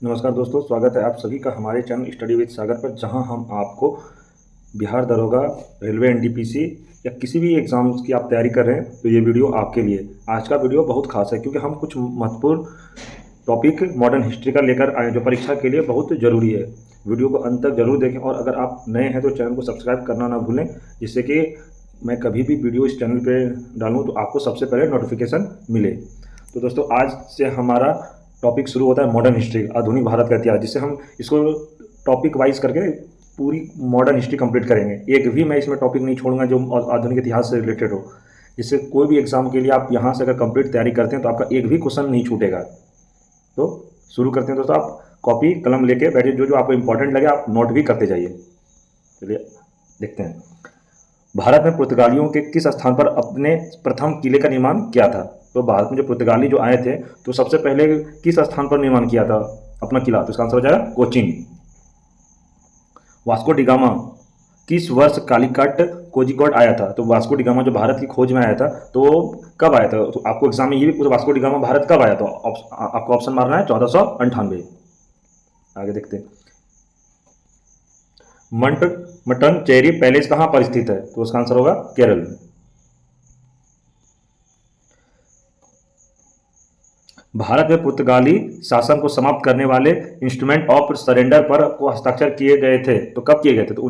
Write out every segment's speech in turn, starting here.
नमस्कार दोस्तों, स्वागत है आप सभी का हमारे चैनल स्टडी विद सागर पर, जहां हम आपको बिहार दरोगा, रेलवे एनटीपीसी या किसी भी एग्ज़ाम्स की आप तैयारी कर रहे हैं तो ये वीडियो आपके लिए। आज का वीडियो बहुत खास है क्योंकि हम कुछ महत्वपूर्ण टॉपिक मॉडर्न हिस्ट्री का लेकर आए जो परीक्षा के लिए बहुत ज़रूरी है। वीडियो को अंत तक जरूर देखें और अगर आप नए हैं तो चैनल को सब्सक्राइब करना ना भूलें, जिससे कि मैं कभी भी वीडियो इस चैनल पे डालूँ तो आपको सबसे पहले नोटिफिकेशन मिले। तो दोस्तों, आज से हमारा टॉपिक शुरू होता है मॉडर्न हिस्ट्री, आधुनिक भारत का इतिहास, जिससे हम इसको टॉपिक वाइज करके पूरी मॉडर्न हिस्ट्री कंप्लीट करेंगे। एक भी मैं इसमें टॉपिक नहीं छोड़ूंगा जो आधुनिक इतिहास से रिलेटेड हो, जिससे कोई भी एग्जाम के लिए आप यहाँ से अगर कंप्लीट तैयारी करते हैं तो आपका एक भी क्वेश्चन नहीं छूटेगा। तो शुरू करते हैं दोस्तों। आप कॉपी कलम लेके बैठिए, जो जो आपको इंपॉर्टेंट लगे आप नोट भी करते जाइए। चलिए देखते हैं, भारत में पुर्तगालियों के किस स्थान पर अपने प्रथम किले का निर्माण किया था। तो भारत में जो पुर्तगाली जो आए थे तो सबसे पहले किस स्थान पर निर्माण किया था अपना किला, तो इसका आंसर हो जाएगा कोचीन। वास्को डिगामा किस वर्ष कालीकट कोझिकोड आया था। तो वास्को डिगामा जो भारत की खोज में आया था तो वो कब आया था। तो आपको एग्जाम में ये भी पूछा वास्को डिगामा भारत कब आया था, आपको ऑप्शन मारना है 1498। आगे देखते हैं, मटन चेरी पैलेस कहाँ पर स्थित है। तो उसका आंसर होगा केरल में। भारत में पुर्तगाली शासन को समाप्त करने वाले इंस्ट्रूमेंट ऑफ सरेंडर पर को हस्ताक्षर किए गए थे। तो कब किए गए थे, तो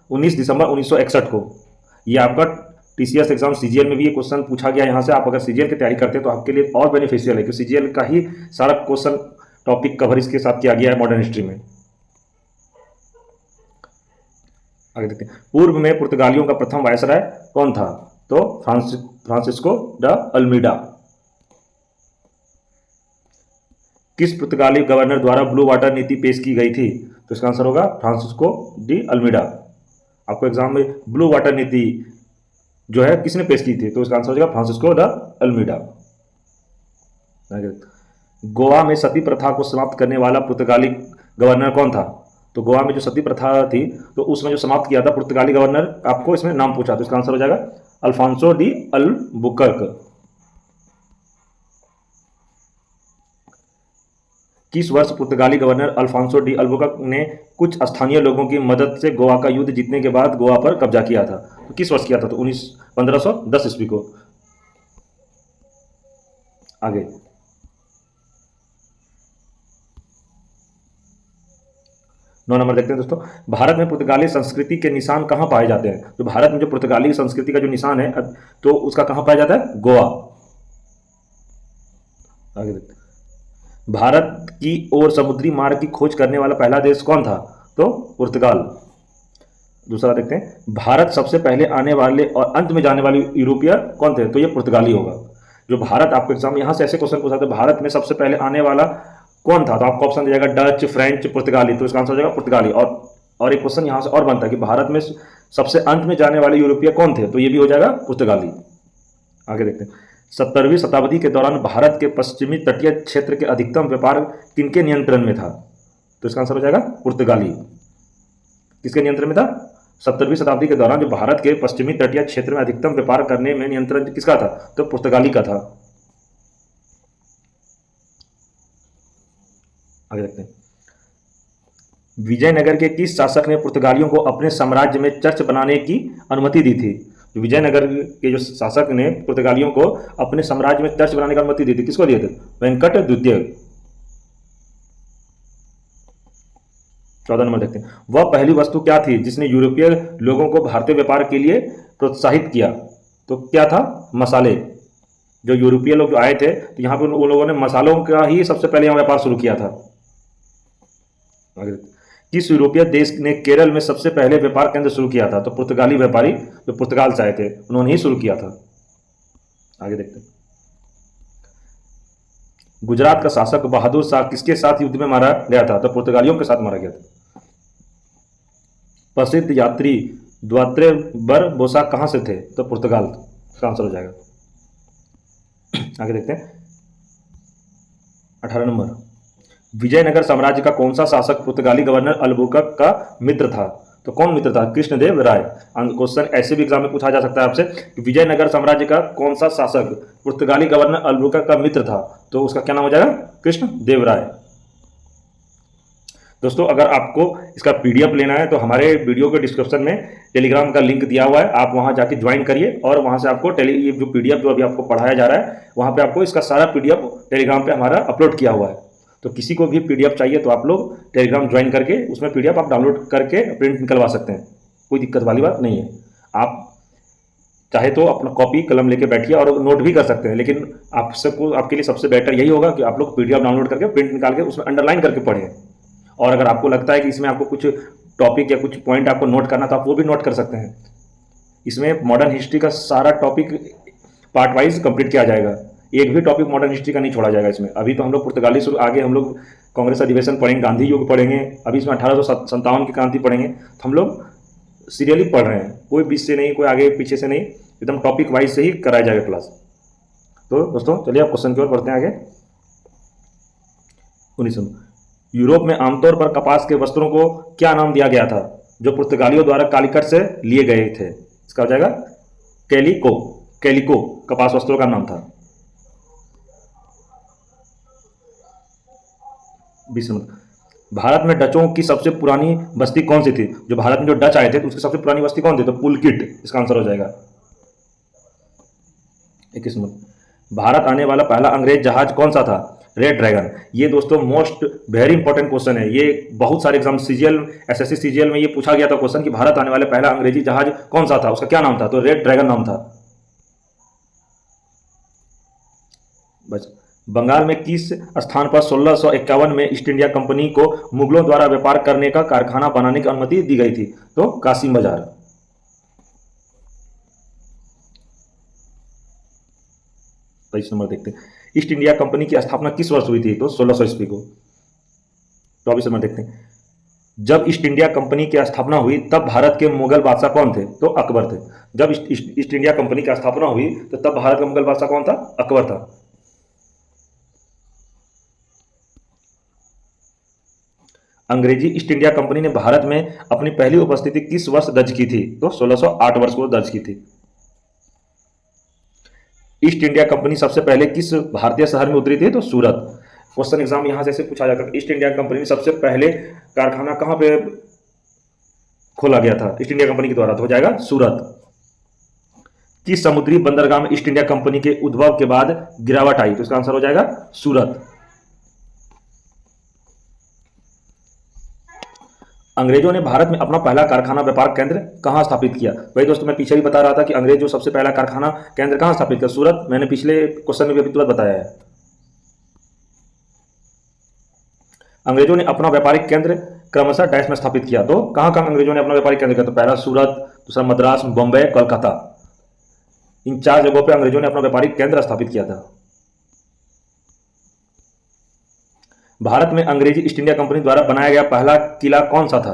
19 दिसंबर 1961 को। ये आपका टीसीएस एग्जाम सीजीएल में भी ये क्वेश्चन पूछा गया यहाँ से। आप अगर सीजीएल की तैयारी करते हैं तो आपके लिए और बेनिफिशियल है, क्योंकि सीजीएल का ही सारा क्वेश्चन टॉपिक कवर इसके साथ किया गया है मॉडर्न हिस्ट्री में। आगे देखते हैं, पूर्व में पुर्तगालियों का प्रथम वायसराय कौन था। तो फ्रांसिस्को द अल्मीडा। किस पुर्तगाली गवर्नर द्वारा ब्लू वाटर नीति पेश की गई थी। तो इसका आंसर होगा फ्रांसिस्को डी अल्मीडा। आपको एग्जाम में ब्लू वाटर नीति जो है किसने पेश की थी, तो इसका आंसर हो जाएगा फ्रांसिस्को ड अल्मीडा। गोवा में सती प्रथा को समाप्त करने वाला पुर्तगाली गवर्नर कौन था। तो गोवा में जो सती प्रथा थी तो उसमें जो समाप्त किया था पुर्तगाली गवर्नर, आपको इसमें नाम पूछा, तो इसका आंसर हो जाएगा अल्फांसो डी अल्बुकर्क। किस वर्ष पुर्तगाली गवर्नर अल्फांसो डी अल्बुकर्क ने कुछ स्थानीय लोगों की मदद से गोवा का युद्ध जीतने के बाद गोवा पर कब्जा किया था। तो किस वर्ष किया था, तो 1510 ईस्वी को। आगे 9 नंबर देखते हैं दोस्तों, भारत में पुर्तगाली संस्कृति के निशान कहाँ पाए जाते हैं। तो भारत में जो पुर्तगाली संस्कृति का जो निशान है तो उसका कहाँ पाया जाता है, गोवा। आगे देखते हैं, भारत की ओर समुद्री मार्ग की खोज करने वाला पहला देश कौन था। तो पुर्तगाल। दूसरा देखते हैं, भारत सबसे पहले आने वाले और अंत में जाने वाले यूरोपीय कौन थे। तो ये पुर्तगाली होगा। जो भारत, आपको एग्जाम यहाँ से ऐसे क्वेश्चन पूछा था, भारत में सबसे पहले आने वाला कौन था, तो आपको ऑप्शन दिया जाएगा डच, फ्रेंच, पुर्तगाली। तो इसका आंसर हो जाएगा पुर्तगाली। और एक क्वेश्चन यहाँ से और बनता है कि भारत में सबसे अंत में जाने वाले यूरोपीय कौन थे, तो ये भी हो जाएगा पुर्तगाली। आगे देखते हैं, 17वीं शताब्दी के दौरान भारत के पश्चिमी तटीय क्षेत्र के अधिकतम व्यापार किनके नियंत्रण में था। तो इसका आंसर हो जाएगा पुर्तगाली। किसके नियंत्रण में था, 17वीं शताब्दी के दौरान जो भारत के पश्चिमी तटीय क्षेत्र में अधिकतम व्यापार करने में नियंत्रण किसका था, तो पुर्तगाली का था। आगे देखते हैं, विजयनगर के किस शासक ने पुर्तगालियों को अपने साम्राज्य में चर्च बनाने की अनुमति दी थी। विजयनगर के जो शासक ने पुर्तगालियों को अपने साम्राज्य में चर्च बनाने की अनुमति दी थी, किसको दिए थे, वेंकट द्वितीय। 14 नंबर देखते हैं, वह पहली वस्तु क्या थी जिसने यूरोपीय लोगों को भारतीय व्यापार के लिए प्रोत्साहित किया। तो क्या था, मसाले। जो यूरोपीय लोग जो आए थे तो यहाँ पर उन लोगों ने मसालों का ही सबसे पहले यहाँ व्यापार शुरू किया था। किस यूरोपीय देश ने केरल में सबसे पहले व्यापार केंद्र शुरू किया था। तो पुर्तगाली व्यापारी जो पुर्तगाल से आए थे उन्होंने ही शुरू किया था। आगे देखते हैं, गुजरात का शासक बहादुर शाह किसके साथ युद्ध में मारा गया था। तो पुर्तगालियों के साथ मारा गया था। प्रसिद्ध यात्री द्वात्रे बर बोसा कहां से थे। तो पुर्तगाल। इसका आंसर हो जाएगा। आगे देखते हैं, 18 नंबर, विजयनगर साम्राज्य का कौन सा शासक पुर्तगाली गवर्नर अल्बुकर्क का मित्र था। तो कौन मित्र था, कृष्णदेव राय। क्वेश्चन ऐसे भी एग्जाम में पूछा जा सकता है आपसे कि विजयनगर साम्राज्य का कौन सा शासक पुर्तगाली गवर्नर अल्बुकर्क का मित्र था। तो उसका क्या नाम हो जाएगा, कृष्णदेव राय। दोस्तों अगर आपको इसका पीडीएफ लेना है तो हमारे वीडियो के डिस्क्रिप्शन में टेलीग्राम का लिंक दिया हुआ है, आप वहां जाके ज्वाइन करिए और वहां से आपको ये जो पीडीएफ जो अभी आपको पढ़ाया जा रहा है वहां पे आपको इसका सारा पीडीएफ टेलीग्राम पे हमारा अपलोड किया हुआ है। तो किसी को भी पीडीएफ चाहिए तो आप लोग टेलीग्राम ज्वाइन करके उसमें पीडीएफ आप डाउनलोड करके प्रिंट निकलवा सकते हैं, कोई दिक्कत वाली बात नहीं है। आप चाहे तो अपना कॉपी कलम लेके बैठिए और नोट भी कर सकते हैं, लेकिन आप सबको आपके लिए सबसे बेटर यही होगा कि आप लोग पीडीएफ डाउनलोड करके प्रिंट निकाल के उसमें अंडरलाइन करके पढ़ें। और अगर आपको लगता है कि इसमें आपको कुछ टॉपिक या कुछ पॉइंट आपको नोट करना तो आप वो भी नोट कर सकते हैं। इसमें मॉडर्न हिस्ट्री का सारा टॉपिक पार्ट वाइज कंप्लीट किया जाएगा, एक भी टॉपिक मॉडर्न हिस्ट्री का नहीं छोड़ा जाएगा इसमें। अभी तो हम लोग पुर्तगाली शुरू, आगे हम लोग कांग्रेस अधिवेशन पढ़ेंगे, गांधी युग पढ़ेंगे, अभी इसमें 1857 की क्रांति पढ़ेंगे। तो हम लोग सीरियली पढ़ रहे हैं, कोई बीच से नहीं, कोई आगे पीछे से नहीं, एकदम टॉपिक वाइज से ही कराया जाएगा क्लास। तो दोस्तों चलिए आप क्वेश्चन की ओर बढ़ते हैं आगे। 19 यूरोप में आमतौर पर कपास के वस्त्रों को क्या नाम दिया गया था जो पुर्तगालियों द्वारा कालीकट से लिए गए थे? इसका हो जाएगा कैलिको। कैलिको कपास वस्त्रों का नाम था। 20 भारत में डचों की सबसे पुरानी बस्ती कौन सी थी? जो भारत में जो डच आए थे तो उसकी सबसे पुरानी बस्ती कौन थी? तो पुलकिट इसका आंसर हो जाएगा। 21 भारत आने वाला पहला अंग्रेज जहाज कौन सा था? Red dragon. ये दोस्तों मोस्ट वेरी इंपॉर्टेंट क्वेश्चन है, ये बहुत सारे एग्जाम सीजीएल, एसएससी सीजीएल में ये पूछा गया था क्वेश्चन कि भारत आने वाले पहला अंग्रेजी जहाज कौन सा था, उसका क्या नाम था? तो रेड ड्रैगन नाम था। बस बंगाल में किस स्थान पर 1651 में ईस्ट इंडिया कंपनी को मुगलों द्वारा व्यापार करने का कारखाना बनाने की अनुमति दी गई थी? तो कासिम बाजार। 23 नंबर देखते हैं, ईस्ट इंडिया कंपनी की स्थापना किस वर्ष हुई थी? तो 1600 ईस्वी को। 24 नंबर देखते हैं, जब ईस्ट इंडिया कंपनी की स्थापना हुई तब भारत के मुगल बादशाह कौन थे? तो अकबर थे। जब ईस्ट इंडिया कंपनी की स्थापना हुई तो तब भारत का मुगल बादशाह कौन था? अकबर था। अंग्रेजी ईस्ट इंडिया कंपनी ने भारत में अपनी पहली उपस्थिति किस वर्ष दर्ज की थी? तो 1608 वर्ष को दर्ज की थी। ईस्ट इंडिया कंपनी सबसे पहले किस भारतीय शहर में उतरी थी? तो सूरत। क्वेश्चन एग्जाम यहां से ऐसे पूछा जाता है, ईस्ट इंडिया कंपनी सबसे पहले कारखाना कहां पे खोला गया था ईस्ट इंडिया कंपनी के द्वारा? तो हो जाएगा सूरत। किस समुद्री बंदरगाह में ईस्ट इंडिया कंपनी के उद्भव के बाद गिरावट आई? तो इसका आंसर हो जाएगा सूरत। अंग्रेजों ने भारत में अपना पहला कारखाना व्यापार केंद्र कहां स्थापित किया? वही दोस्तों मैं पीछे भी बता रहा था कि अंग्रेज जो सबसे पहला कारखाना केंद्र कहां स्थापित किया? सूरत। मैंने पिछले क्वेश्चन में भी अभी तुरंत बताया है। अंग्रेजों ने अपना व्यापारिक केंद्र क्रमशः डैश में स्थापित किया। तो कहां कहां अंग्रेजों ने अपना व्यापारिक केंद्र किया? तो पहला सूरत, दूसरा मद्रास, बॉम्बे, कोलकाता। इन 4 जगहों पर अंग्रेजों ने अपना व्यापारिक केंद्र स्थापित किया था। भारत में अंग्रेजी ईस्ट इंडिया कंपनी द्वारा बनाया गया पहला किला कौन सा था?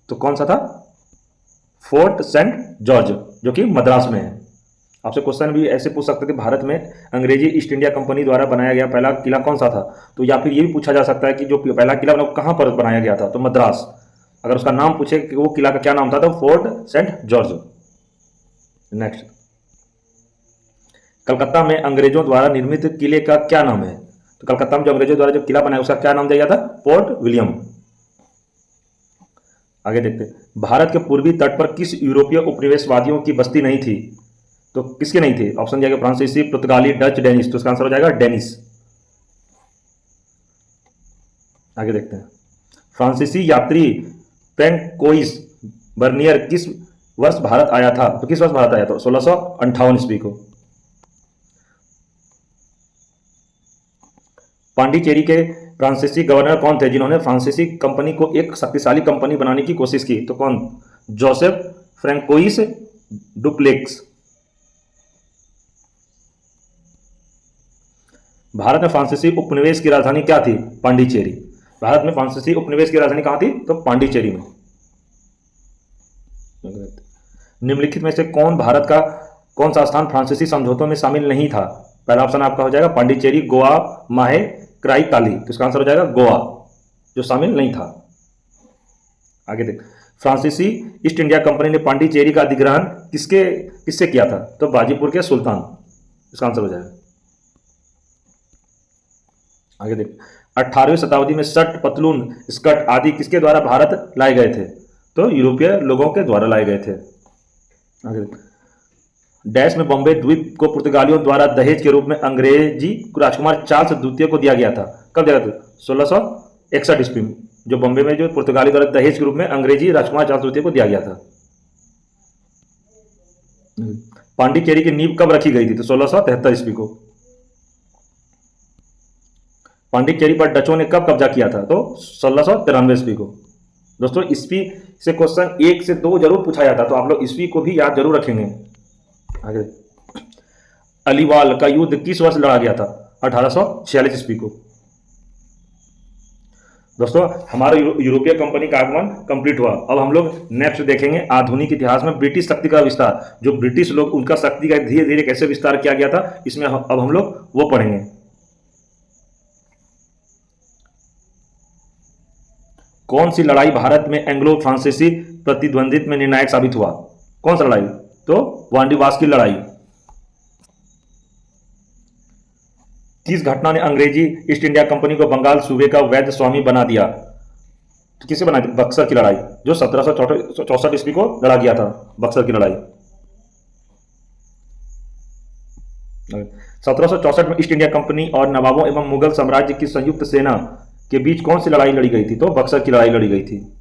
तो कौन सा था? फोर्ट सेंट जॉर्ज, जो कि मद्रास में है। आपसे क्वेश्चन भी ऐसे पूछ सकते थे, भारत में अंग्रेजी ईस्ट इंडिया कंपनी द्वारा बनाया गया पहला किला कौन सा था? तो या फिर ये भी पूछा जा सकता है कि जो पहला किला कहां पर बनाया गया था? तो मद्रास। अगर उसका नाम पूछे कि वो किला का क्या नाम था तो Fort Saint George. Next, Calcutta में अंग्रेजों द्वारा निर्मित किले का क्या नाम है? तो कलकत्ता में जो अंग्रेजों द्वारा जो किला बनाया उसका क्या नाम दिया गया था? Port William. आगे देखते हैं, भारत के पूर्वी तट पर किस यूरोपीय उपनिवेशवादियों की बस्ती नहीं थी? तो किसके नहीं थी? ऑप्शन दिया गया फ्रांसीसी, पुर्तगाली, डच, डेनिश। तो इसका आंसर हो जाएगा डेनिश। आगे देखते हैं, फ्रांसीसी यात्री फ्रैंकोइस बर्नियर किस वर्ष भारत आया था? तो किस वर्ष भारत आया था? 1658 ईस्वी को। पांडिचेरी के फ्रांसीसी गवर्नर कौन थे जिन्होंने फ्रांसीसी कंपनी को एक शक्तिशाली कंपनी बनाने की कोशिश की? तो कौन? Joseph François duplex. भारत में फ्रांसीसी उपनिवेश की राजधानी क्या थी? पांडिचेरी। भारत में फ्रांसीसी उपनिवेश की राजधानी कहां थी? तो पांडिचेरी में। निम्नलिखित में से कौन सा स्थान फ्रांसीसी समझौतों में शामिल नहीं था? पहला ऑप्शन आपका हो जाएगा पांडिचेरी, गोवा, माहे, क्राइताली। तो इसका आंसर हो जाएगा गोवा, जो शामिल नहीं था। आगे देख, फ्रांसीसी ईस्ट इंडिया कंपनी ने पांडिचेरी का अधिग्रहण किससे किया था? तो बाजीपुर के सुल्तान। इसका आंसर हो जाएगा। आगे देख, 18वीं शताब्दी में शर्ट, पतलून, स्कर्ट आदि किसके द्वारा भारत लाए गए थे? तो यूरोपीय लोगों के द्वारा लाए गए थे। आगे डैश में बॉम्बे द्वीप को पुर्तगालियों द्वारा दहेज के रूप में अंग्रेजी राजकुमार चार्ल्स द्वितीय को दिया गया था। कब दिया गया था? 1661 ईस्वी में, जो बॉम्बे में जो पुर्तगाली द्वारा दहेज के रूप में अंग्रेजी राजकुमार चार्ल्स द्वितीय को दिया गया था। पांडिचेरी की नींव कब रखी गई थी? तो 1673 ईस्वी को। पांडिचेरी पर डचों ने कब कब्जा किया था? तो 1693 ईस्वी को। दोस्तों ईस्वी से क्वेश्चन 1 से 2 जरूर पूछा जाता, तो आप लोग ईस्वी को भी याद जरूर रखेंगे। आगे अलीवाल का युद्ध किस वर्ष लड़ा गया था? 1846 ईस्वी को। दोस्तों हमारा यूरोपीय कंपनी का आगमन कंप्लीट हुआ। अब हम लोग नेक्स्ट देखेंगे आधुनिक इतिहास में ब्रिटिश शक्ति का विस्तार। जो ब्रिटिश लोग, उनका शक्ति का धीरे धीरे कैसे विस्तार किया गया था, इसमें अब हम लोग वो पढ़ेंगे। कौन सी लड़ाई भारत में एंग्लो फ्रांसीसी प्रतिद्वंदित्व में निर्णायक साबित हुआ? कौन सा लड़ाई? तो वांडीवास की लड़ाई। किस घटना ने अंग्रेजी ईस्ट इंडिया कंपनी को बंगाल सूबे का वैध स्वामी बना दिया? तो किसे बना दिया? बक्सर की लड़ाई, जो 1764 ईस्वी को लड़ा गया था, बक्सर की लड़ाई। 1764 में ईस्ट इंडिया कंपनी और नवाबों एवं मुगल साम्राज्य की संयुक्त सेना के बीच कौन सी लड़ाई लड़ी गई थी? तो बक्सर की लड़ाई लड़ी गई थी।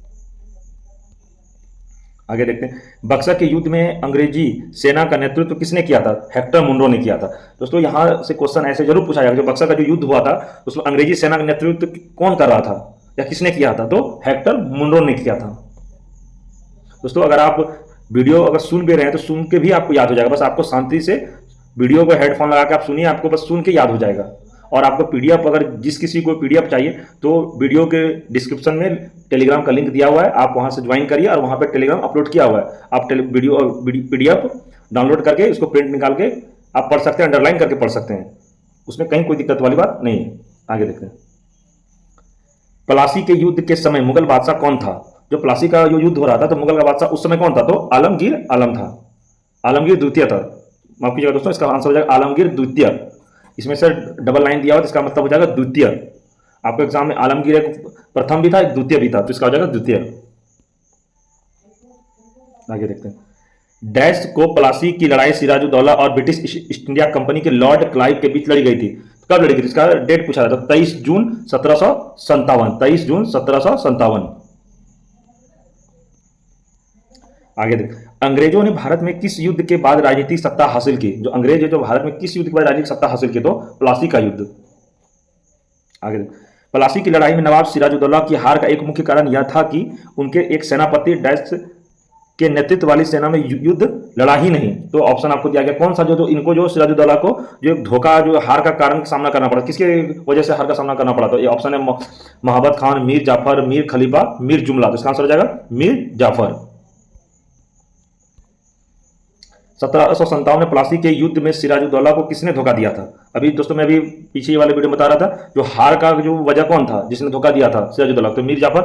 आगे देखते हैं, बक्सर के युद्ध में अंग्रेजी सेना का नेतृत्व किसने किया था? हेक्टर मुनरो ने किया था। दोस्तों यहां से क्वेश्चन ऐसे जरूर पूछा जाएगा, जो बक्सर का जो युद्ध हुआ था उसमें अंग्रेजी सेना का नेतृत्व कौन कर रहा था या किसने किया था? तो हेक्टर मुनरो ने किया था। दोस्तों अगर आप वीडियो अगर सुन भी रहे हैं तो सुन के भी आपको याद हो जाएगा। बस आपको शांति से वीडियो को हेडफोन लगा के आप सुनिए, आपको बस सुन के याद हो जाएगा। और आपको पीडीएफ, अगर जिस किसी को पीडीएफ चाहिए तो वीडियो के डिस्क्रिप्शन में टेलीग्राम का लिंक दिया हुआ है, आप वहां से ज्वाइन करिए और वहां पे टेलीग्राम अपलोड किया हुआ है। आप वीडियो पीडीएफ डाउनलोड करके इसको प्रिंट निकाल के आप पढ़ सकते हैं, अंडरलाइन करके पढ़ सकते हैं, उसमें कहीं कोई दिक्कत वाली बात नहीं है। आगे देखते हैं, प्लासी के युद्ध के समय मुगल बादशाह कौन था? जो प्लासी का जो युद्ध हो रहा था तो मुगल का बादशाह उस समय कौन था? तो आलमगीर आलम था, आलमगीर द्वितीय था। माफ कीजिएगा दोस्तों, इसका आंसर हो जाएगा आलमगीर द्वितीय। इसमें से डबल लाइन दिया हुआ तो इसका मतलब हो जाएगा द्वितीय। आपके एग्जाम में आलमगीर एक प्रथम भी था, एक द्वितीय भी था, तो इसका हो जाएगा द्वितीय। आगे देखते हैं, डैश को प्लासी की लड़ाई सिराजुद्दौला और ब्रिटिश ईस्ट इंडिया कंपनी के लॉर्ड क्लाइव के बीच लड़ी गई थी। कब लड़ी गई थी? इसका डेट पूछा था, 23 जून 1757। 23 जून 1757। आगे देख, अंग्रेजों ने भारत में किस युद्ध के बाद राजनीतिक सत्ता हासिल की? जो अंग्रेज है जो भारत में किस युद्ध के बाद राजनीतिक सत्ता हासिल की? तो प्लासी का युद्ध। आगे देख, प्लासी की लड़ाई में नवाब सिराजुद्दौला की हार का एक मुख्य कारण यह था कि उनके एक सेनापति डैश के नेतृत्व वाली सेना में युद्ध लड़ा ही नहीं। तो ऑप्शन आपको दिया गया कौन सा, जो इनको जो सिराजुद्दौला को जो धोखा, जो हार का कारण सामना करना पड़ा, किसके वजह से हार का सामना करना पड़ा? तो ये ऑप्शन है महाबत खान, मीर जाफर, मीर खलीफा, मीर जुमला। तो इसका आंसर हो जाएगा मीर जाफर। 1757 में प्लासी के युद्ध में सिराजुद्दौला को किसने धोखा दिया था? अभी दोस्तों मैं अभी पीछे वाले वीडियो में बता रहा था, जो हार का जो वजह कौन था जिसने धोखा दिया था सिराजुद्दौला? तो मीर जाफर।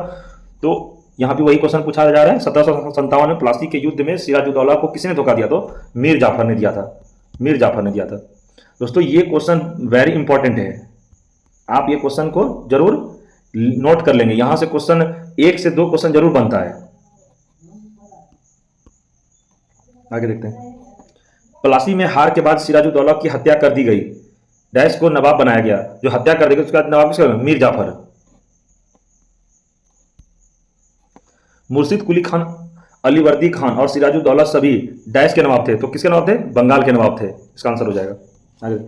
तो यहाँ पे वही क्वेश्चन पूछा जा रहा है, 1757 में प्लासी के युद्ध में सिराजुद्दौला को किसने धोखा दिया? तो मीर जाफर ने दिया था, मीर जाफर ने दिया था। दोस्तों ये क्वेश्चन वेरी इंपॉर्टेंट है, आप ये क्वेश्चन को जरूर नोट कर लेंगे। यहां से क्वेश्चन 1 से 2 क्वेश्चन जरूर बनता है। आगे देखते हैं, प्लासी में हार के बाद सिराजुद्दौला की हत्या कर दी गई, डैश को नवाब बनाया गया। जो हत्या कर दी गई उसके बाद नवाब किसका? मीर जाफर। मुर्शिद कुली खान, अलीवर्दी खान और सिराजुद्दौला सभी डैश के नवाब थे। तो किसके नवाब थे? बंगाल के नवाब थे। इसका आंसर हो जाएगा। आगे,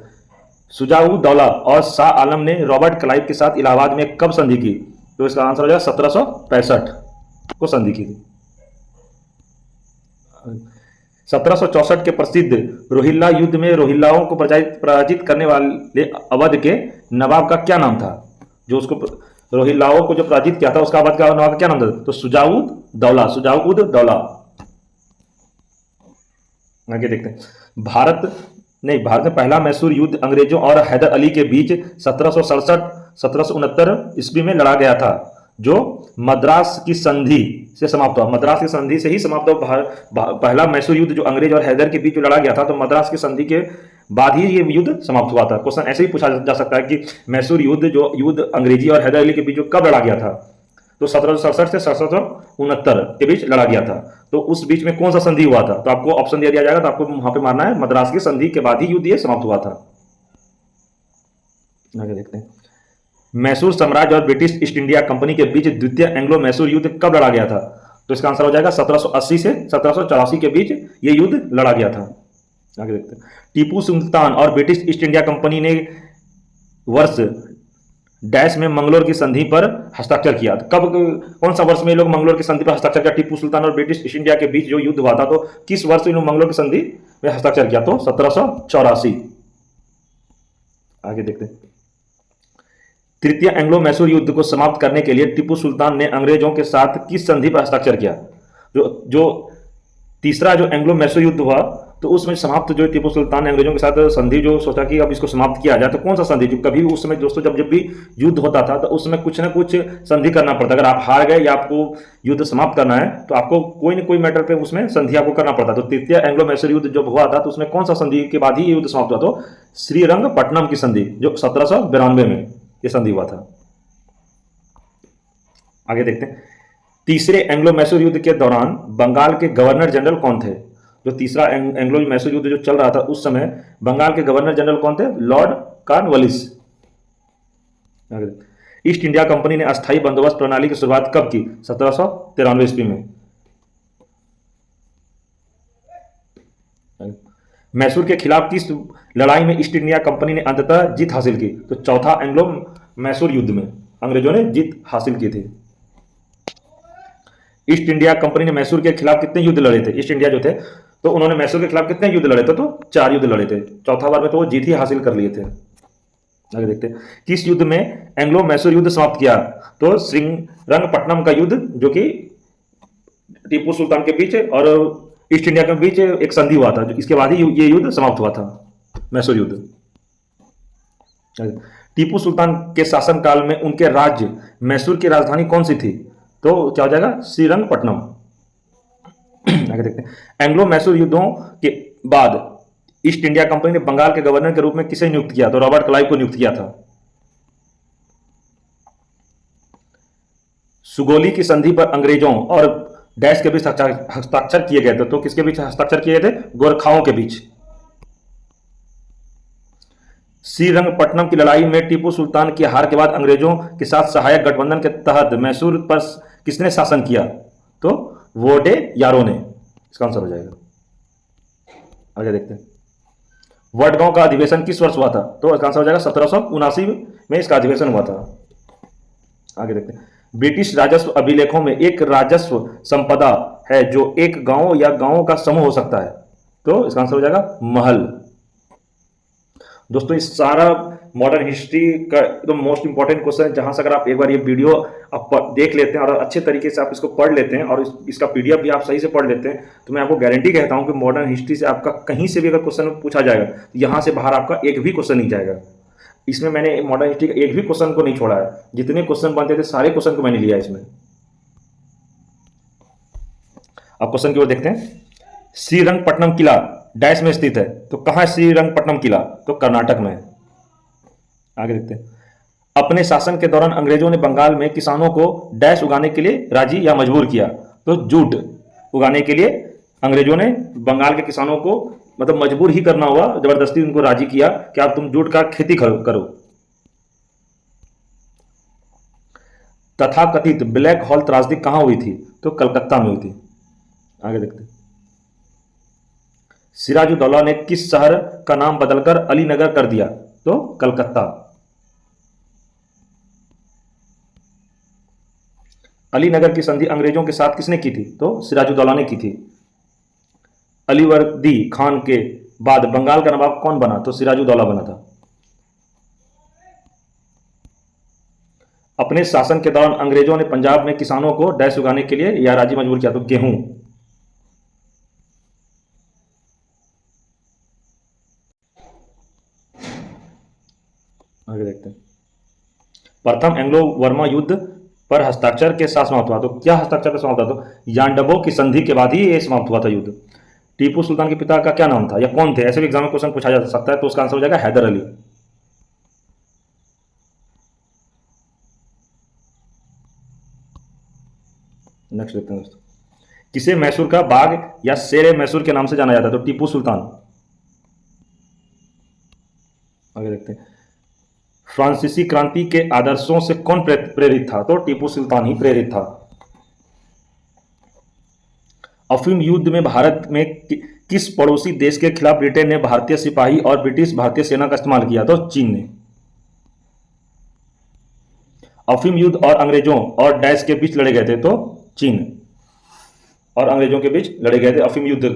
शुजाउद्दौला और शाह आलम ने रॉबर्ट क्लाइव के साथ इलाहाबाद में कब संधि की? तो इसका आंसर हो जाएगा 1765 को संधि की थी। 1764 के प्रसिद्ध रोहिल्ला युद्ध में रोहिल्लाओं को पराजित करने वाले अवध के नवाब का क्या नाम था? जो उसको रोहिल्लाओं को जो पराजित किया था उसका अवध का नवाब का क्या नाम था? तो शुजाउद्दौला, शुजाउद्दौला। आगे देखते हैं, भारत में पहला मैसूर युद्ध अंग्रेजों और हैदर अली के बीच 1767-1769 ईस्वी में लड़ा गया था। जो मद्रास की संधि से समाप्त हुआ। मद्रास की संधि से ही समाप्त हुआ। पहला मैसूर युद्ध जो अंग्रेज और हैदर के बीच जो लड़ा गया था, तो मद्रास की संधि के बाद ही ये युद्ध समाप्त हुआ था। क्वेश्चन ऐसे ही पूछा जा सकता है कि मैसूर युद्ध, जो युद्ध अंग्रेजी और हैदर अली के बीच जो कब लड़ा गया था, तो 1767 से 1769 के बीच लड़ा गया था। तो उस बीच में कौन सा संधि हुआ था? तो आपको ऑप्शन दिया जाएगा, तो आपको वहां पे मारना है मद्रास की संधि के बाद ही युद्ध ये समाप्त हुआ था। आगे देखते हैं, मैसूर साम्राज्य और ब्रिटिश ईस्ट इंडिया कंपनी के बीच द्वितीय एंग्लो मैसूर युद्ध कब लड़ा गया था? तो इसका आंसर हो जाएगा 1780 से 1784 के बीच ये युद्ध लड़ा गया था। आगे देखते हैं, टीपू सुल्तान और ब्रिटिश ईस्ट इंडिया कंपनी ने वर्ष डैश में मंगलोर की संधि पर हस्ताक्षर किया। कब, कौन सा वर्ष में लोग मंगलोर की संधि पर हस्ताक्षर किया? टीपू सुल्तान और ब्रिटिश ईस्ट इंडिया के बीच जो युद्ध हुआ था, तो किस वर्ष इन मंगलोर की संधि में हस्ताक्षर किया? तो 1784। आगे देखते हैं, तृतीय एंग्लो मैसूर युद्ध को समाप्त करने के लिए टीपू सुल्तान ने अंग्रेजों के साथ किस संधि पर हस्ताक्षर किया? जो तीसरा जो एंग्लो मैसूर युद्ध हुआ, तो उसमें समाप्त जो टीपू सुल्तान ने अंग्रेजों के साथ संधि जो सोचा कि अब इसको समाप्त किया जाए, तो कौन सा संधि? जो कभी उस समय दोस्तों जब भी युद्ध होता था, तो उसमें कुछ ना कुछ संधि करना पड़ता। अगर आप हार गए या आपको युद्ध समाप्त करना है, तो आपको कोई ना कोई मैटर पे उसमें संधि आपको करना पड़ता। तो तृतीय एंग्लो मैसूर युद्ध जब हुआ था, तो उसमें कौन सा संधि के बाद ही युद्ध समाप्त हुआ? तो श्रीरंगपट्टनम की संधि, जो 1792 में ये संधि हुआ था। आगे देखते हैं, तीसरे एंग्लो मैसूर युद्ध के दौरान बंगाल के गवर्नर जनरल कौन थे? जो तीसरा एंग्लो मैसूर युद्ध जो चल रहा था, उस समय बंगाल के गवर्नर जनरल कौन थे? Lord Cornwallis. East India company ने अस्थायी बंदोबस्त प्रणाली की शुरुआत कब की? 1793 ईस्वी में। मैसूर के खिलाफ किस लड़ाई में ईस्ट इंडिया कंपनी ने अंततः जीत हासिल की? तो चौथा एंग्लो मैसूर युद्ध में अंग्रेजों ने जीत हासिल की थी। ईस्ट इंडिया कंपनी ने मैसूर के खिलाफ कितने युद्ध लड़े थे? ईस्ट इंडिया जो थे, तो उन्होंने मैसूर के खिलाफ कितने युद्ध लड़े थे? तो 4 युद्ध लड़े थे। चौथा बार में तो वो जीत ही हासिल कर लिए थे। आगे देखते हैं, किस युद्ध में एंग्लो मैसूर युद्ध समाप्त किया? तो श्रीरंगपट्टनम का युद्ध, जो कि टीपू सुल्तान के बीच और ईस्ट इंडिया के बीच एक संधि हुआ था, इसके बाद ही ये युद्ध समाप्त हुआ था, मैसूर युद्ध। टीपू सुल्तान के शासनकाल में उनके राज्य मैसूर की राजधानी कौन सी थी? तो क्या हो जाएगा? श्रीरंगपट्टनम। आगे देखते हैं, एंग्लो मैसूर युद्धों के बाद ईस्ट इंडिया कंपनी ने बंगाल के गवर्नर के रूप में किसे नियुक्त किया? तो रॉबर्ट क्लाइव को नियुक्त किया था। सुगोली की संधि पर अंग्रेजों और डैश के बीच हस्ताक्षर किए गए थे, तो किसके बीच हस्ताक्षर किए थे? गोरखाओं के बीच। श्रीरंगपट्टनम की लड़ाई में टीपू सुल्तान की हार के बाद अंग्रेजों के साथ सहायक गठबंधन के तहत मैसूर पर किसने शासन किया? तो वोडे यारो ने। इसका आंसर हो जाएगा। आगे देखते हैं, वडगांव का अधिवेशन किस वर्ष हुआ था? तो इसका आंसर हो जाएगा 1779 में इसका अधिवेशन हुआ था। आगे देखते हैं, ब्रिटिश राजस्व अभिलेखों में एक राजस्व संपदा है जो एक गांव या गांवों का समूह हो सकता है, तो इसका आंसर हो जाएगा महल। दोस्तों, इस सारा मॉडर्न हिस्ट्री का एकदम मोस्ट इंपॉर्टेंट क्वेश्चन है, जहां से अगर आप एक बार ये वीडियो आप देख लेते हैं और अच्छे तरीके से आप इसको पढ़ लेते हैं और इसका पीडीएफ भी आप सही से पढ़ लेते हैं, तो मैं आपको गारंटी कहता हूं कि मॉडर्न हिस्ट्री से आपका कहीं से भी अगर क्वेश्चन पूछा जाएगा, तो यहां से बाहर आपका एक भी क्वेश्चन नहीं जाएगा। इसमें मैंने मॉडर्न हिस्ट्री का एक भी क्वेश्चन को नहीं छोड़ा है। जितने क्वेश्चन बनते थे सारे क्वेश्चन को मैंने लिया इसमें। अब क्वेश्चन की ओर देखते हैं, श्रीरंगपट्टनम किला डैश में स्थित है, तो कहां है श्रीरंगपट्टनम किला? तो कर्नाटक में है। आगे देखते हैं, अपने शासन के दौरान अंग्रेजों ने बंगाल में किसानों को डैश उगाने के लिए राजी या मजबूर किया? तो जूट उगाने के लिए अंग्रेजों ने बंगाल के किसानों को मतलब मजबूर ही करना हुआ, जबरदस्ती उनको राजी किया कि आप तुम जूट का खेती करो। तथाकथित ब्लैक हॉल त्रासदी कहां हुई थी? तो कलकत्ता में हुई थी। आगे देखते हैं, सिराजुद्दौला ने किस शहर का नाम बदलकर अलीनगर कर दिया? तो कलकत्ता। अलीनगर की संधि अंग्रेजों के साथ किसने की थी? तो सिराजुद्दौला ने की थी। अलीवर्दी खान के बाद बंगाल का नवाब कौन बना? तो सिराजुद्दौला बना था। अपने शासन के दौरान अंग्रेजों ने पंजाब में किसानों को डैश उगाने के लिए या राजी मजबूर किया? तो गेहूं। आगे देखते हैं, प्रथम एंग्लो वर्मा युद्ध पर हस्ताक्षर के साथ समाप्त हुआ। तो क्या हस्ताक्षर के समाप्त हुआ? तो यांडबो की संधि के बाद ही ये समाप्त हुआ था युद्ध। टीपू सुल्तान के पिता का क्या नाम था या कौन थे? ऐसे भी एग्जाम में क्वेश्चन पूछा जा सकता है, तो उसका आंसर हो जाएगा हैदर अली। नेक्स्ट देखते हैं दोस्तों, किसे मैसूर का बाग या शेर मैसूर के नाम से जाना जाता है? तो टीपू सुल्तान। आगे देखते हैं, फ्रांसीसी क्रांति के आदर्शों से कौन प्रेरित था? तो टीपू सुल्तान ही प्रेरित था। अफीम युद्ध में भारत में किस पड़ोसी देश के खिलाफ ब्रिटेन ने भारतीय सिपाही और ब्रिटिश भारतीय सेना का इस्तेमाल किया? तो चीन ने। अफीम युद्ध और अंग्रेजों और डैश के बीच लड़े गए थे? तो चीन और अंग्रेजों के बीच लड़े गए थे अफीम युद्ध।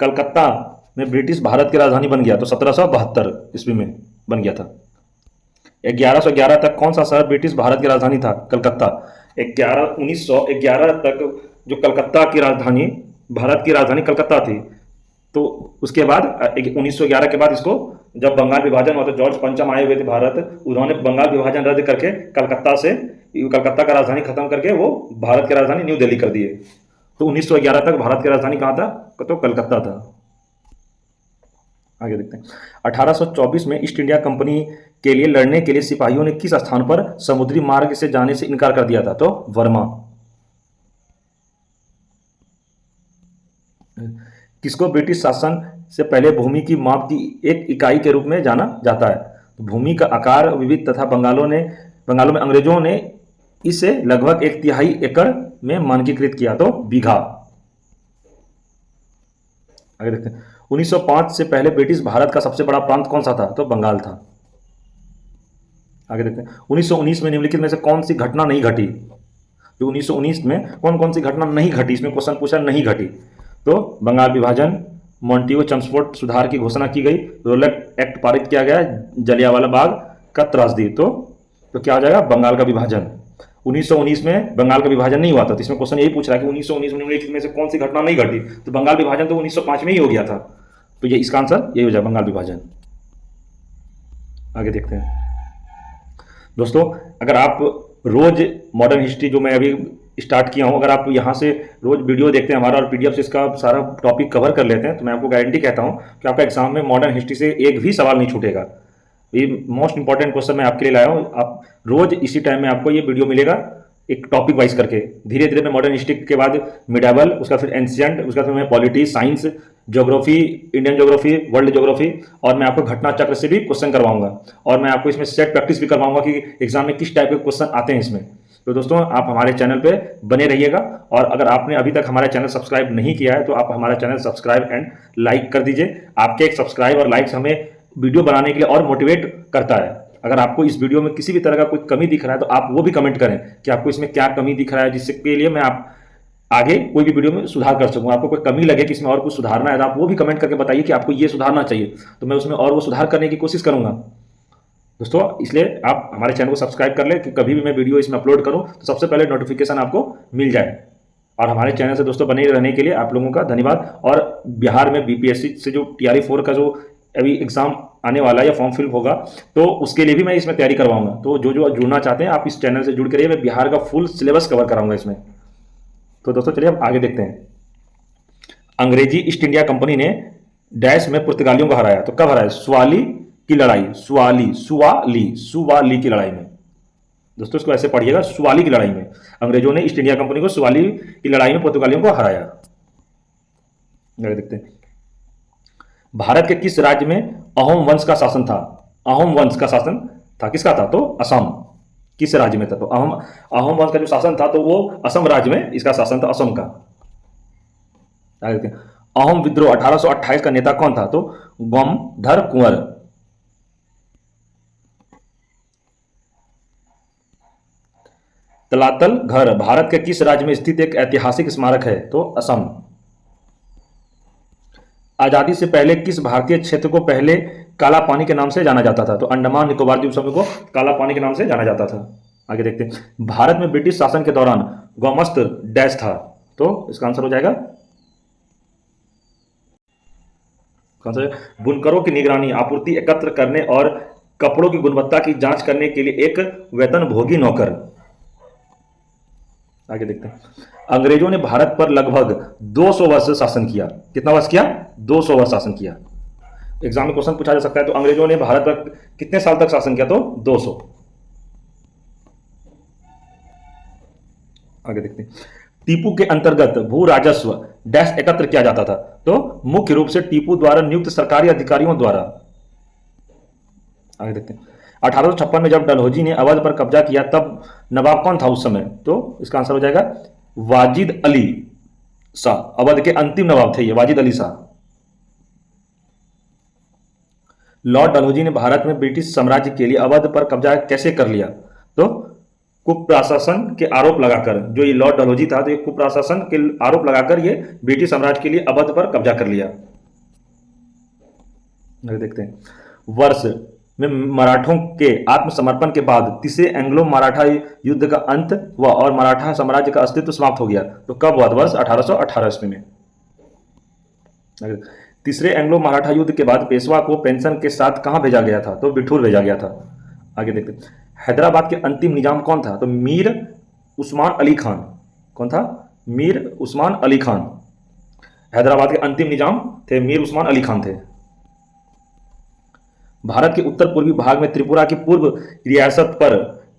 कलकत्ता में ब्रिटिश भारत की राजधानी बन गया तो 1772 ईस्वी में बन गया था। 1111 तक कौन सा शहर ब्रिटिश भारत की राजधानी था? कलकत्ता। 1911 तक जो कलकत्ता की राजधानी, भारत की राजधानी कलकत्ता थी। तो उसके बाद 1911 के बाद इसको जब बंगाल विभाजन हुआ तो जॉर्ज पंचम आए हुए थे भारत, उन्होंने बंगाल विभाजन रद्द करके कलकत्ता का राजधानी खत्म करके वो भारत की राजधानी न्यू दिल्ली कर दिए। तो 1911 तक भारत की राजधानी कहाँ था? तो कलकत्ता था। आगे देखते हैं, 1824 में ईस्ट इंडिया कंपनी के लिए लड़ने के लिए सिपाहियों ने किस स्थान पर समुद्री मार्ग से जाने से इनकार कर दिया था? तो वर्मा। किसको ब्रिटिश शासन से पहले भूमि की माप की एक इकाई के रूप में जाना जाता है? तो भूमि का आकार विविध तथा बंगालों में अंग्रेजों ने इसे लगभग 1/3 एकड़ में मानकीकृत किया, तो बीघा। आगे देखते हैं, 1905 से पहले ब्रिटिश भारत का सबसे बड़ा प्रांत कौन सा था? तो बंगाल था। आगे देखते हैं, 1919 में निम्नलिखित में से कौन सी घटना नहीं घटी? जो 1919 में कौन कौन सी घटना नहीं घटी, इसमें क्वेश्चन पूछा नहीं घटी। तो बंगाल विभाजन, मॉन्टियो चम्सफोर्ड सुधार की घोषणा की गई, रोलैट एक्ट पारित किया गया, जलियांवाला बाग का त्रासदी। तो क्या हो जाएगा? बंगाल का विभाजन। 1919 में बंगाल का विभाजन नहीं हुआ था, तो इसमें क्वेश्चन यही पूछ रहा है कि 1919 में निम्नलिखित में से कौन सी घटना नहीं घटी? तो बंगाल विभाजन तो 1905 में ही हो गया था, तो ये इसका आंसर यही हो जाएगा, बंगाल विभाजन। आगे देखते हैं दोस्तों, अगर आप रोज मॉडर्न हिस्ट्री जो मैं अभी स्टार्ट किया हूं, अगर आप यहां से रोज वीडियो देखते हैं हमारा और पीडीएफ से इसका सारा टॉपिक कवर कर लेते हैं, तो मैं आपको गारंटी कहता हूं कि आपका एग्जाम में मॉडर्न हिस्ट्री से एक भी सवाल नहीं छूटेगा। ये मोस्ट इंपॉर्टेंट क्वेश्चन मैं आपके लिए लाया हूं। आप रोज इसी टाइम में आपको ये वीडियो मिलेगा, एक टॉपिक वाइज करके। धीरे धीरे मैं मॉडर्न हिस्ट्री के बाद मिडावल, उसका फिर एंशिएंट, उसका फिर मैं polity, science, geography, Indian geography, world geography, और मैं आपको घटना चक्र से भी क्वेश्चन करवाऊंगा, और मैं आपको इसमें सेट प्रैक्टिस भी करवाऊंगा कि एग्जाम में किस टाइप के क्वेश्चन आते हैं इसमें। तो दोस्तों, आप हमारे चैनल पे बने रहिएगा, और अगर आपने अभी तक हमारा चैनल सब्सक्राइब नहीं किया है तो आप हमारा चैनल सब्सक्राइब एंड लाइक कर दीजिए। आपके एक सब्सक्राइब और लाइक्स हमें वीडियो बनाने के लिए और मोटिवेट करता है। अगर आपको इस वीडियो में किसी भी तरह का कोई कमी दिख रहा है तो आप वो भी कमेंट करें कि आपको इसमें क्या कमी दिख रहा है, जिसके लिए मैं आप आगे कोई भी वीडियो में सुधार कर सकूं। आपको कोई कमी लगे कि इसमें और कुछ सुधारना है तो आप वो भी कमेंट करके बताइए कि आपको ये सुधारना चाहिए, तो मैं उसमें और वो सुधार करने की कोशिश करूंगा दोस्तों। इसलिए आप हमारे चैनल को सब्सक्राइब कर लें कि कभी भी मैं वीडियो इसमें अपलोड करूं तो सबसे पहले नोटिफिकेशन आपको मिल जाए। और हमारे चैनल से दोस्तों बने रहने के लिए आप लोगों का धन्यवाद। और बिहार में बीपीएससी से जो TRE 4 का जो अभी एग्जाम आने वाला है या फॉर्म फिल होगा, तो उसके लिए भी मैं इसमें तैयारी करवाऊंगा। तो जो जुड़ना चाहते हैं आप इस चैनल से जुड़ कर, मैं बिहार का फुल सिलेबस कवर कराऊंगा इसमें। तो दोस्तों चलिए अब आगे देखते हैं। अंग्रेजी ईस्ट इंडिया कंपनी ने डैश में पुर्तगालियों को हराया, तो कब हराया? सुवाली की लड़ाई, सुवाली की लड़ाई में। दोस्तों इसको ऐसे पढ़िएगा, सुवाली की लड़ाई में अंग्रेजों ने ईस्ट इंडिया कंपनी को सुवाली की लड़ाई में पुर्तगालियों को हराया। आगे देखते हैं, भारत के किस राज्य में अहोम वंश का शासन था? अहोम वंश का शासन था, किसका था? तो असम। किस राज्य में था? तो अहोम वंश का जो शासन था तो वो असम राज्य में इसका शासन था, असम का। अहोम विद्रोह 1828 का नेता कौन था? तो गंगाधर कुंवर। तलातल घर भारत के किस राज्य में स्थित एक ऐतिहासिक स्मारक है? तो असम। आजादी से पहले किस भारतीय क्षेत्र को पहले काला पानी के नाम से जाना जाता था? तो अंडमान निकोबार द्वीप समूह को काला पानी के नाम से जाना जाता था। आगे देखते हैं, भारत में ब्रिटिश शासन के दौरान गौमस्त डैश था, तो इसका आंसर हो जाएगा बुनकरों की निगरानी, आपूर्ति एकत्र करने और कपड़ों की गुणवत्ता की जांच करने के लिए एक वेतनभोगी नौकर। आगे देखते हैं। अंग्रेजों ने भारत पर लगभग 200 वर्ष शासन किया। कितना वर्ष किया? 200 वर्ष शासन किया। एग्जाम में क्वेश्चन पूछा जा सकता है, तो अंग्रेजों ने भारत पर कितने साल तक शासन किया? तो 200। आगे देखते हैं। टीपू के अंतर्गत भू राजस्व डैश एकत्र किया जाता था। तो मुख्य रूप से टीपू द्वारा नियुक्त सरकारी अधिकारियों द्वारा। आगे देखते हैं। 1856 में जब डलहौजी ने अवध पर कब्जा किया तब नवाब कौन था उस समय? तो इसका आंसर हो जाएगा वाजिद अली शाह। अवध के अंतिम नवाब थे ये वाजिद अली शाह। लॉर्ड डलहौजी ने भारत में ब्रिटिश साम्राज्य के लिए अवध पर कब्जा कैसे कर लिया? तो कुप्रशासन के आरोप लगाकर, जो ये लॉर्ड डलहौजी था, तो ये कुप्रशासन के आरोप लगाकर ये ब्रिटिश साम्राज्य के लिए अवध पर कब्जा कर लिया। देखते हैं। वर्ष में मराठों के आत्मसमर्पण के बाद तीसरे एंग्लो मराठा युद्ध का अंत हुआ और मराठा साम्राज्य का अस्तित्व समाप्त हो गया। तो कब हुआ? वर्ष 1818 ईस्वी में। तीसरे एंग्लो मराठा युद्ध के बाद पेशवा को पेंशन के साथ कहां भेजा गया था? तो बिठूर भेजा गया था। आगे देखते हैं। हैदराबाद के अंतिम निजाम कौन था? तो मीर उस्मान अली खान। कौन था? मीर उस्मान अली खान। हैदराबाद के अंतिम निजाम थे मीर उस्मान अली खान थे। भारत के उत्तर पूर्वी भाग में त्रिपुरा की पूर्व रियासत पर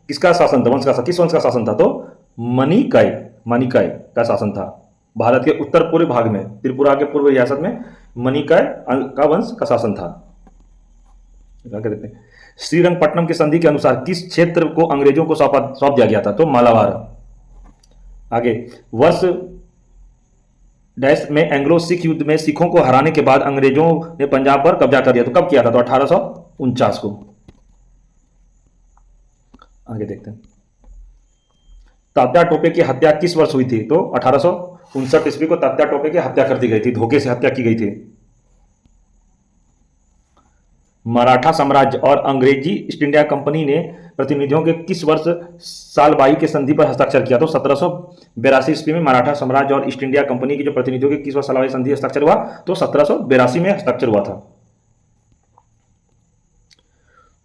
किसका शासन था? वंश का, किस वंश का शासन था? तो मणिकय का शासन था। भारत के उत्तर पूर्वी भाग में त्रिपुरा के पूर्व रियासत में मणिकय का वंश का शासन था। देखते हैं। श्रीरंगपट्टनम की संधि के अनुसार किस क्षेत्र को अंग्रेजों को सौंप दिया गया था? तो मालाबार। आगे, वर्ष डैश में एंग्लो सिख युद्ध में सिखों को हराने के बाद अंग्रेजों ने पंजाब पर कब्जा कर दिया। तो कब किया था? तो 1849 को। आगे देखते हैं। तात्या टोपे की हत्या किस वर्ष हुई थी? तो 1859 ईस्वी को तात्या टोपे की हत्या कर दी गई थी। धोखे से हत्या की गई थी। मराठा साम्राज्य और अंग्रेजी ईस्ट इंडिया कंपनी ने प्रतिनिधियों के किस वर्ष सालबाई के संधि पर हस्ताक्षर किया? तो 1782 ईस्वी में मराठा साम्राज्य और ईस्ट इंडिया कंपनी के जो प्रतिनिधियों के किस वर्ष सालबाई संधि हस्ताक्षर हुआ? तो 1782 में हस्ताक्षर हुआ था।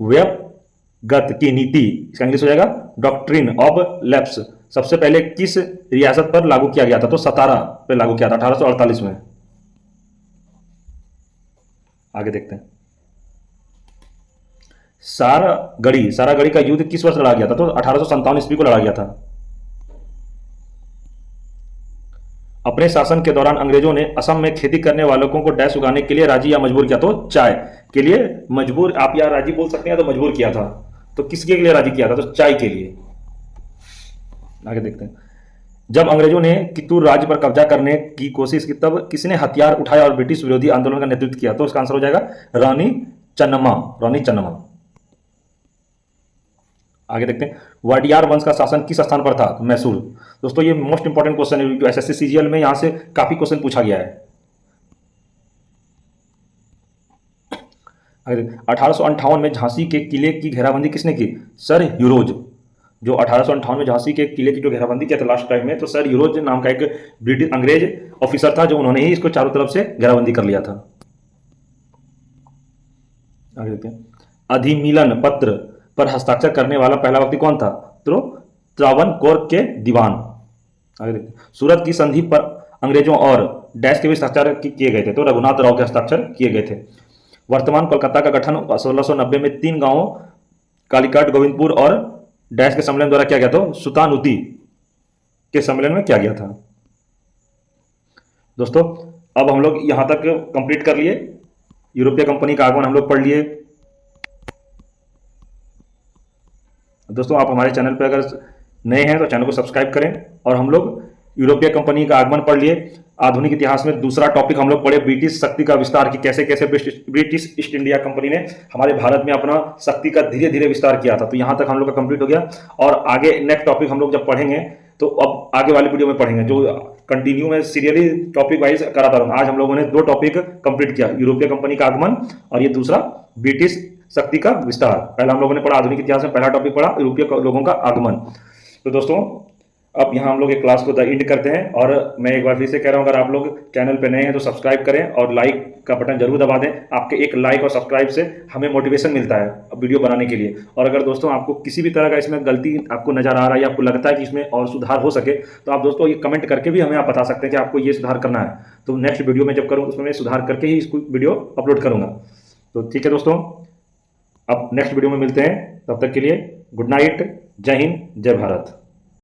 व्यपगत की नीति, इसका इंग्लिश हो जाएगा डॉक्ट्रिन ऑफ लैप्स, सबसे पहले किस रियासत पर लागू किया गया था? तो सतारा पर लागू किया था 1848 में। आगे देखते हैं। सारागढ़ी का युद्ध किस वर्ष लड़ा गया था? तो 1857 ईस्वी को लड़ा गया था। अपने शासन के दौरान अंग्रेजों ने असम में खेती करने वालों को डैश उगाने के लिए राजी या मजबूर किया? तो चाय के लिए मजबूर, आप या राजी बोल सकते हैं, तो मजबूर किया था। तो किसके लिए राजी किया था? तो चाय के लिए। आगे देखते हैं। जब अंग्रेजों ने कित्तूर राज्य पर कब्जा करने की कोशिश की तब किसने हथियार उठाया और ब्रिटिश विरोधी आंदोलन का नेतृत्व किया? तो इसका आंसर हो जाएगा रानी चन्नम्मा। आगे देखते हैं। वाडियार वंश का शासन किस स्थान पर था? मैसूर। दोस्तों ये मोस्ट इंपॉर्टेंट क्वेश्चन है, जो एसएससी सीजीएल में यहां से काफी क्वेश्चन पूछा गया है। 1858 में झांसी के किले की घेराबंदी किसने की? Sir Hugh Rose. जो 1858 में झांसी के किले की जो घेराबंदी किया था लास्ट टाइम में, तो सर ह्यूरोज नाम का एक ब्रिटिश अंग्रेज ऑफिसर था, जो उन्होंने ही इसको चारों तरफ से घेराबंदी कर लिया था। आगे देखते हैं। अधिमिलन पत्र पर हस्ताक्षर करने वाला पहला व्यक्ति कौन था? तो त्रावणकोर के दीवान। आगे देखते हैं। सूरत की संधि पर अंग्रेजों और डैश के भी हस्ताक्षर किए गए थे? तो रघुनाथ राव के हस्ताक्षर किए गए थे। वर्तमान कोलकाता का गठन 1690 में 3 गांवों कालीकट, गोविंदपुर और डैश के सम्मेलन द्वारा किया गया। तो सुतानुती के सम्मेलन में किया गया था। दोस्तों अब हम लोग यहां तक कंप्लीट कर लिए। यूरोपीय कंपनी का आगमन हम लोग पढ़ लिए। दोस्तों आप हमारे चैनल पर अगर नए हैं तो चैनल को सब्सक्राइब करें। और हम लोग यूरोपीय कंपनी का आगमन पढ़ लिए। आधुनिक इतिहास में दूसरा टॉपिक हम लोग पढ़े ब्रिटिश शक्ति का विस्तार, की कैसे कैसे ब्रिटिश ईस्ट इंडिया कंपनी ने हमारे भारत में अपना शक्ति का धीरे धीरे विस्तार किया था। तो यहाँ तक हम लोग का कंप्लीट हो गया। और आगे नेक्स्ट टॉपिक हम लोग जब पढ़ेंगे तो अब आगे वाली वीडियो में पढ़ेंगे, जो कंटिन्यू में सीरियली टॉपिक वाइज कराता रहूँ। आज हम लोगों ने 2 टॉपिक कंप्लीट किया, यूरोपीय कंपनी का आगमन और ये दूसरा ब्रिटिश शक्ति का विस्तार। पहला हम लोगों ने पढ़ा आधुनिक इतिहास में, पहला टॉपिक पढ़ा यूरोपीय लोगों का आगमन। तो दोस्तों अब यहाँ हम लोग एक क्लास को एंड करते हैं। और मैं एक बार फिर से कह रहा हूँ, अगर आप लोग चैनल पे नए हैं तो सब्सक्राइब करें और लाइक का बटन जरूर दबा दें। आपके एक लाइक और सब्सक्राइब से हमें मोटिवेशन मिलता है वीडियो बनाने के लिए। और अगर दोस्तों आपको किसी भी तरह का इसमें गलती आपको नज़र आ रहा है या आपको लगता है कि इसमें और सुधार हो सके, तो आप दोस्तों ये कमेंट करके भी हमें आप बता सकते हैं कि आपको ये सुधार करना है। तो नेक्स्ट वीडियो में जब करूँ उसमें मैं सुधार करके ही इसको वीडियो अपलोड करूँगा। तो ठीक है दोस्तों, अब नेक्स्ट वीडियो में मिलते हैं। तब तक के लिए गुड नाइट, जय हिंद, जय भारत।